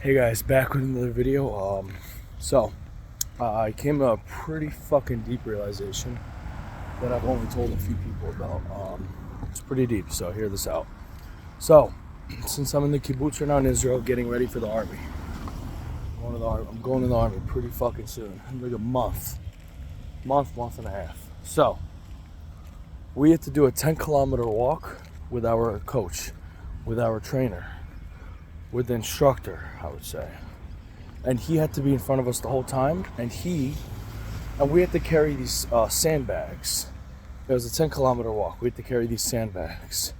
Hey guys, back with another video. I came to a pretty fucking deep realization that I've only told a few people about. It's pretty deep, so hear this out. So, since I'm in the kibbutz right now in Israel, getting ready for the army. I'm going to the army pretty fucking soon, in like a month and a half. So, we had to do a 10-kilometer walk with our coach, with our trainer, with the instructor, I would say. And he had to be in front of us the whole time, and we had to carry these sandbags. It was a 10-kilometer walk. We had to carry these sandbags,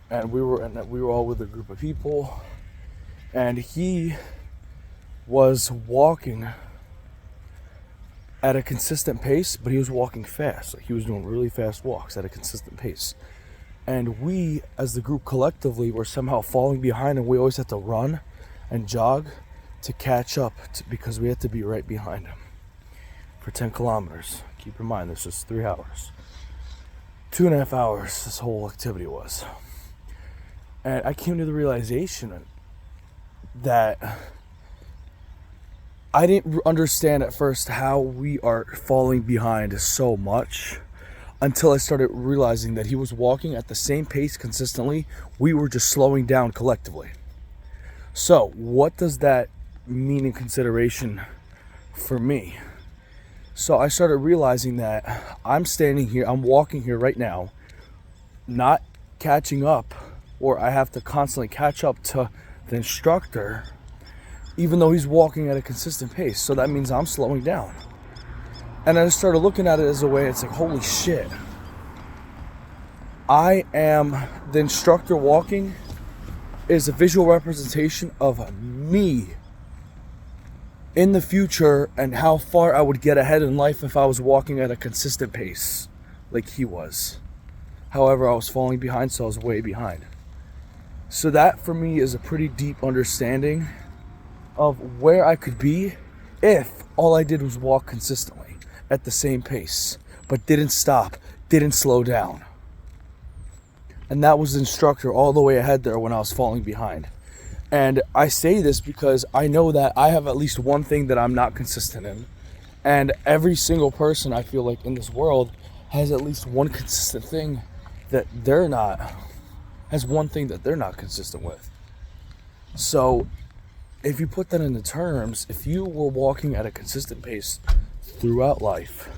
and we were all with a group of people, and he was walking at a consistent pace, but he was walking fast. Like, he was doing really fast walks at a consistent pace. And we, as the group collectively, were somehow falling behind, and we always had to run and jog to catch up because we had to be right behind him for 10 kilometers. Keep in mind, this is 3 hours. 2.5 hours this whole activity was. And I came to the realization that I didn't understand at first how we are falling behind so much until I started realizing that he was walking at the same pace consistently. We were just slowing down collectively. So what does that mean in consideration for me? So I started realizing that I'm standing here, I'm walking here right now, not catching up, or I have to constantly catch up to the instructor, even though he's walking at a consistent pace. So that means I'm slowing down. And I just started looking at it as a way, it's like, holy shit. I am, the instructor walking is a visual representation of me in the future and how far I would get ahead in life if I was walking at a consistent pace like he was. However, I was falling behind, so I was way behind. So that for me is a pretty deep understanding of where I could be if all I did was walk consistently at the same pace, but didn't stop, didn't slow down. And that was the instructor all the way ahead there when I was falling behind. And I say this because I know that I have at least one thing that I'm not consistent in. And every single person, I feel like, in this world has at least one consistent thing that they're not, has one thing that they're not consistent with. So if you put that into terms, if you were walking at a consistent pace throughout life,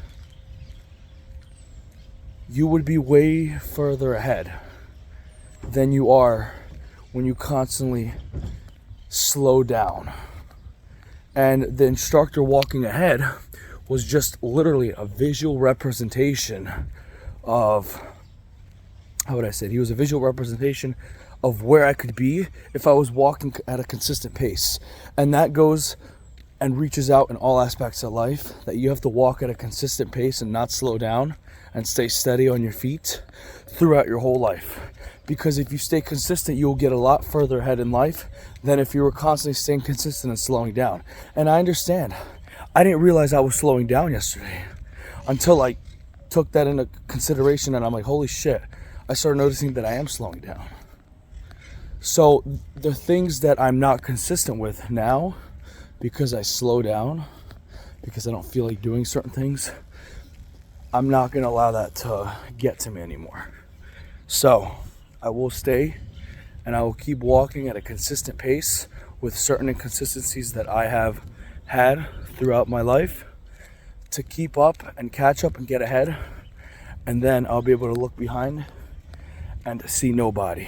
you would be way further ahead than you are when you constantly slow down. And the instructor walking ahead was just literally a visual representation of, how would I say it? He was a visual representation of where I could be if I was walking at a consistent pace. And that goes and reaches out in all aspects of life, that you have to walk at a consistent pace and not slow down and stay steady on your feet throughout your whole life. Because if you stay consistent, you'll get a lot further ahead in life than if you were constantly staying consistent and slowing down. And I understand. I didn't realize I was slowing down yesterday until I took that into consideration, and I'm like, holy shit. I started noticing that I am slowing down. So the things that I'm not consistent with now, because I slow down, because I don't feel like doing certain things, I'm not going to allow that to get to me anymore. So I will stay, and I will keep walking at a consistent pace with certain inconsistencies that I have had throughout my life to keep up and catch up and get ahead. And then I'll be able to look behind and see nobody.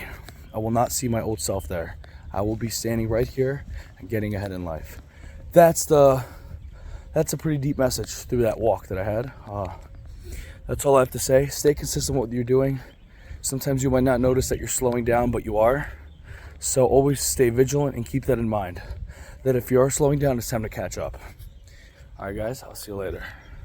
I will not see my old self there. I will be standing right here and getting ahead in life. That's a pretty deep message through that walk that I had. That's all I have to say. Stay consistent with what you're doing. Sometimes you might not notice that you're slowing down, but you are. So always stay vigilant and keep that in mind, that if you are slowing down, it's time to catch up. All right, guys, I'll see you later.